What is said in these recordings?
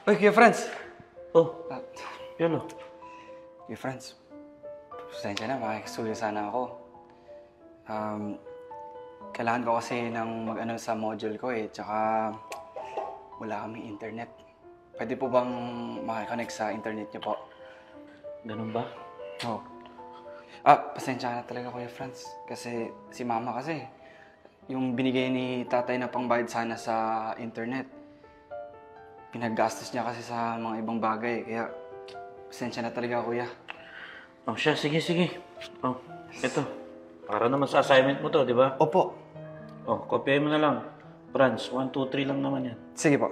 Uy, Kuya Franz! Oh, Ah, yun o. Kuya Franz, pasensya na, makikisuyo sana ako. Kailangan ko kasi ng mag-ano sa module ko eh, tsaka wala kaming internet. Pwede po bang makikonnect sa internet niyo po? Ganun ba? Oo. Pasensya na talaga Kuya Franz. Kasi si Mama kasi, yung binigay ni tatay na pangbayad sana sa internet, pinaggastos niya kasi sa mga ibang bagay. Kaya, pasensya na talaga Kuya. Oh, siya. Sige, sige. Oh, eto. Para naman sa assignment mo to, di ba? Opo. Oh, kopyahin mo na lang. Franz, 1, 2, 3 lang naman yan. Sige po.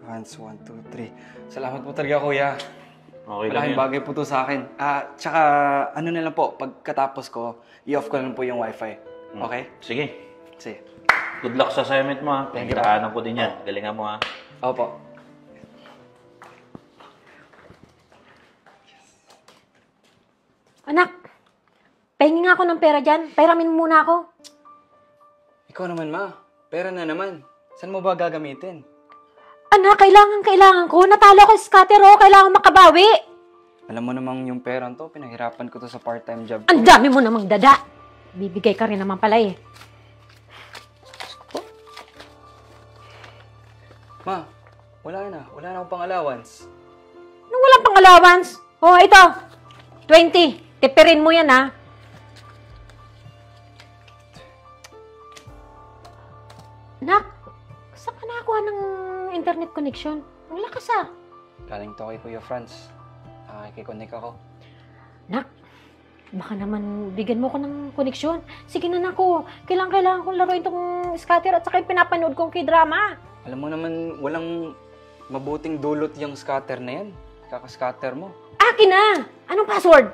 Franz, 1, 2, 3. Salamat po talaga Kuya. Okay lang Malaking yan. bagay po to sa akin. Tsaka ano na lang po, pagkatapos ko, i-off ko lang po yung wifi. Okay? Sige. Sige. Good luck sa assignment mo ha. Pagkakaanan ko din yan. Galingan mo ha. Opo. Anak, pahingi nga ako ng pera dyan. Pairamin mo muna ako. Ikaw naman, Ma. Pera na naman. Saan mo ba gagamitin? Anak, kailangan ko. Natalo ako sa scatter, oh. Kailangan makabawi. Alam mo namang yung perang to, pinahirapan ko to sa part-time job. Ang dami mo namang dada. Bibigay ka rin naman pala eh. Ma, wala na. Wala na akong pang-allowance. Nung walang pang allowance. Oh, ito. 20. Tipirin mo yan, ha. Anak, saan ka nakakuha ng internet connection? Ang lakas, ah. Galing to kay Kuya Franz. Nakikiconnect ako. Nak, baka naman bigyan mo ko ng koneksyon. Sige na nako, kailangan kong laruin tong scatter at saka yung pinapanood kong k-drama. Alam mo naman, walang mabuting dulot yung scatter na yan. Kaka-scatter mo. Akin na! Anong password?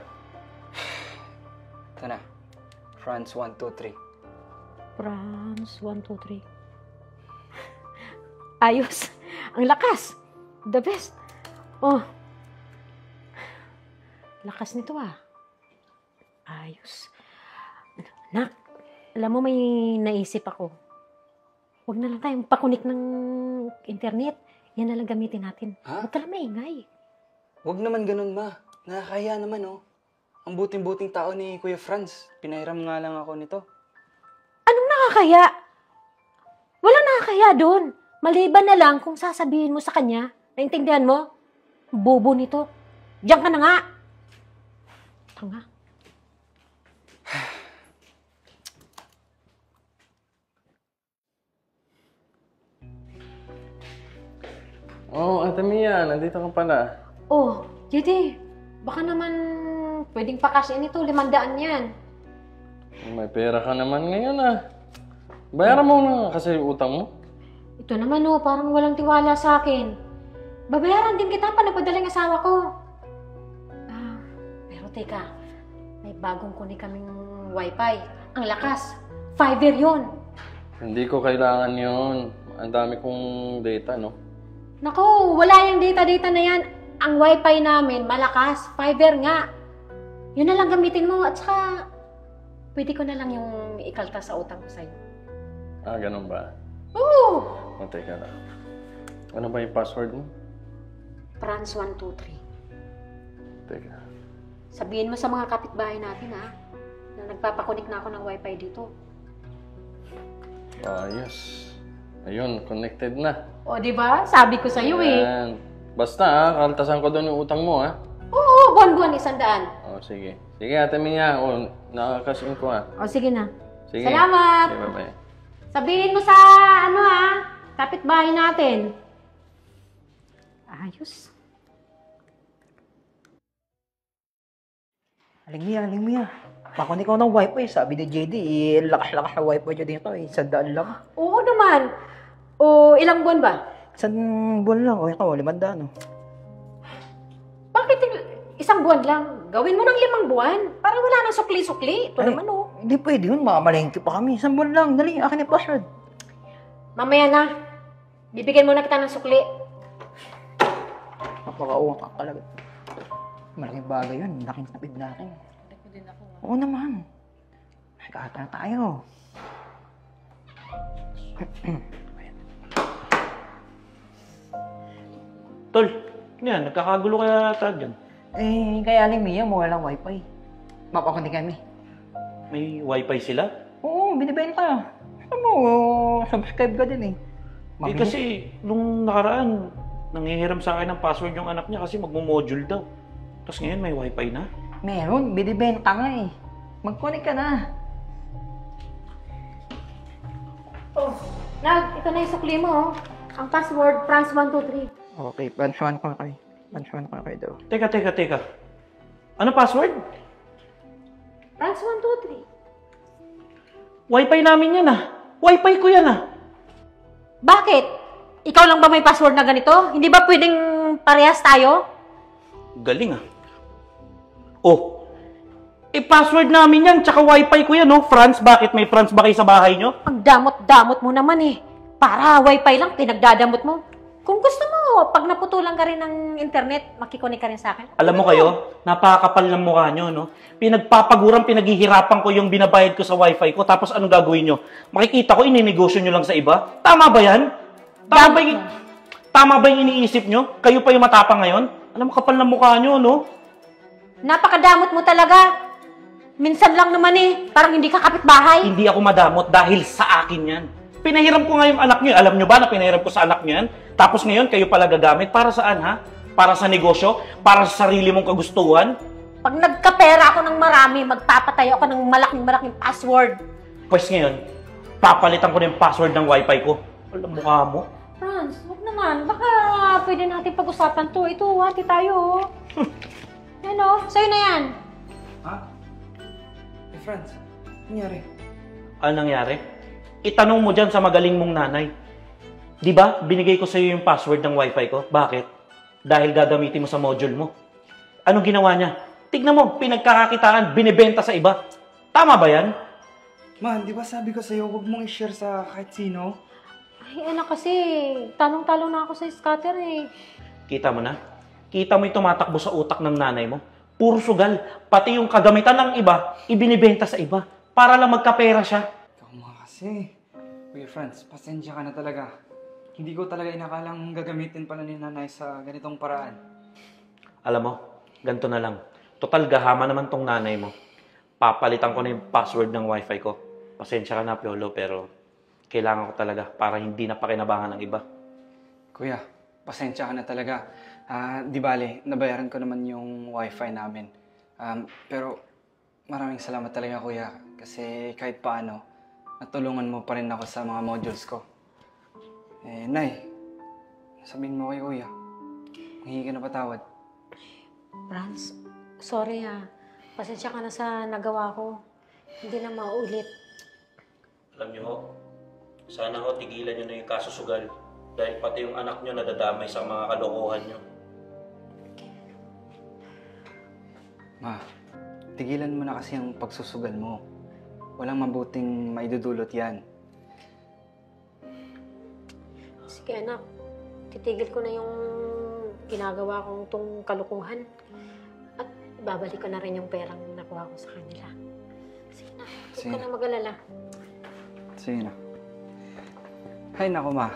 Ito na. Franz 123. Franz, 1, 2, 3. Ayos. Ang lakas. The best. Oh. Lakas nito ah. Ayos. Nak, alam mo may naisip ako. Huwag na lang tayong pakunik ng internet. Yan na lang gamitin natin. Ha? Huwag ka lang maingay. Huwag naman ganun, Ma. Nakakaya naman, oh. Ang buting-buting tao ni Kuya Franz. Pinahiram nga lang ako nito. Anong nakakaya? Walang nakakaya doon. Maliban na lang kung sasabihin mo sa kanya. Naintindihan mo? Bobo nito. Diyan ka na nga. Tanga. Oh, Ate Mia, nandito ka pala. Oh, JD. Baka naman pwedeng pakasyain ito. 500 yan. May pera ka naman ngayon ah. Bayaran mo na kasi yung utang mo. Ito naman oh, parang walang tiwala sa akin. Babayaran din kita pa nagpadala yung asawa ko. Pero teka, may bagong kunin kaming wifi. Ang lakas. Fiverr yun. Hindi ko kailangan yun. Ang dami kong data, no? Naku, wala yung data-data na yan. Ang wifi namin, malakas. Fiverr nga. Yun na lang gamitin mo. At saka, pwede ko na lang yung ikalta sa utang ko sa'yo. Ah, ganun ba? Oo! O, teka lang. Ano ba yung password mo? Franz 123. Teka. Sabihin mo sa mga kapitbahay natin, ha? Na nagpapakunik na ako ng wifi dito. Ayos. Ayun, connected na. O, di ba? Sabi ko sa'yo, eh. Yan. Basta ah, kaltasan ko doon yung utang mo ah. Oo, buwan-buwan, 100. O, sige. Sige, Ate Mia. O, nakakasin ko ah. O, sige na. Sige. Salamat! Okay, bye-bye. Sabihin mo sa, kapitbahay natin. Ayos. Aling Mia. Makunik ko ng wifi. Sabi ni JD, lakas-lakas na wifi niya dito. 100 lang. Oo naman. O, ilang buwan ba? Isang buwan lang. O, ikaw, 500, no? Bakit isang buwan lang? Gawin mo ng 5 buwan. Para wala nang sukli-sukli. Ito Ay, naman, oh. Hindi pwede yun. Makamalengke pa kami. Isang buwan lang. Dali, akin yung password. Mamaya na. Bibigyan muna kita ng sukli. Napaka-uwang ka talaga. Malaking bagay yun. Laking tapid natin. Oo naman. Nagkakata na tayo. Tol, ano yan? Nagkakagulo kaya yata dyan. Eh, kaya Aling Mia mo walang wifi. Mapakundi kami. May wifi sila? Oo, binibenta. Ano mo, subscribe ka din eh. Eh kasi, nung nakaraan, nanghihiram sa akin ng password yung anak niya kasi magmo-module daw. Tapos ngayon may wifi na. Meron, binibenta nga eh. Mag-connect ka na. Oh, Nag, ito na yung sukli mo, oh. Ang password, France123. Okay, bansuan ko kayo. Bansuan ko kayo daw. Teka. Ano password? France123. Wifi namin yan Wifi ko yan Bakit? Ikaw lang ba may password na ganito? Hindi ba pwedeng parehas tayo? Galing Oh, password namin yan, tsaka wifi ko yan France, bakit? May France ba kayo sa bahay nyo? Ang damot-damot mo naman eh. Para wifi lang, pinagdadamot mo. Kung gusto mo, pag naputulan ka rin ng internet, makikonik ka rin sa akin. Alam mo kayo, napakakapal ng mukha nyo, no? Pinagpapaguran, pinaghihirapan ko yung binabayad ko sa wifi ko, tapos anong gagawin nyo? Makikita ko, ininegosyo nyo lang sa iba? Tama ba yan? Tama ba yung iniisip nyo? Kayo pa yung matapang ngayon? Alam mo, kapal ng mukha nyo, no? Napakadamot mo talaga. Minsan lang naman eh, parang hindi ka kapitbahay. Hindi ako madamot dahil sa akin yan. Pinahiram ko nga yung anak nyo. Alam nyo ba na pinahiram ko sa anak nyo yan? Tapos ngayon, kayo pala gagamit. Para saan, ha? Para sa negosyo? Para sa sarili mong kagustuhan? Pag nagkapera ako ng marami, magpapatayo ako ng malaking password. Pues ngayon, papalitan ko na yung password ng wifi ko. Alam mukha mo. Franz, huwag naman. Baka pwede natin pag-usapan to. Ito, hati tayo. Yan o, sa'yo na yan. Ha? Eh, Franz, nangyari? Ano nangyari? Itanong mo dyan sa magaling mong nanay. Di ba, binigay ko sa'yo yung password ng wifi ko. Bakit? Dahil gagamitin mo sa module mo. Anong ginawa niya? Tignan mo, pinagkakakitaan, binibenta sa iba. Tama ba yan? Man, di ba sabi ko sa'yo, huwag mong i-share sa kahit sino? Ay, anak kasi, talong-talong na ako sa scatter eh. Kita mo na? Kita mo yung tumatakbo sa utak ng nanay mo? Puro sugal. Pati yung kagamitan ng iba, ibinibenta sa iba. Para lang magkapera siya. Ikaw mga kasi. Kuya Franz, pasensya ka na talaga. Hindi ko talaga inakalang gagamitin pala ni nanay sa ganitong paraan. Alam mo, ganito na lang. Total gahama naman tong nanay mo. Papalitan ko na yung password ng wifi ko. Pasensya ka na, Piolo, pero kailangan ko talaga para hindi na pakinabangan ng iba. Kuya, pasensya ka na talaga. Di bale, nabayaran ko naman yung wifi namin. Pero maraming salamat talaga, kuya. Kasi kahit paano, natulungan mo pa rin ako sa mga modules ko. Eh, Nay, sabihin mo kay kuya. Hingi ka na patawad. Franz, sorry ha. Pasensya ka na sa nagawa ko. Hindi na maulit. Alam niyo ho, sana ho tigilan niyo na yung kasusugal. Dahil pati yung anak niyo nadadamay sa mga kalokohan niyo. Ma, tigilan mo na kasi ang pagsusugal mo. Walang mabuting maidudulot yan. Sige anak, titigil ko na yung ginagawa kong tong kalukuhan. At babalik ko na rin yung perang nakuha ko sa kanila. Sige na, huwag Sige ka na. na mag-alala. Sige na. Ay, naku ma.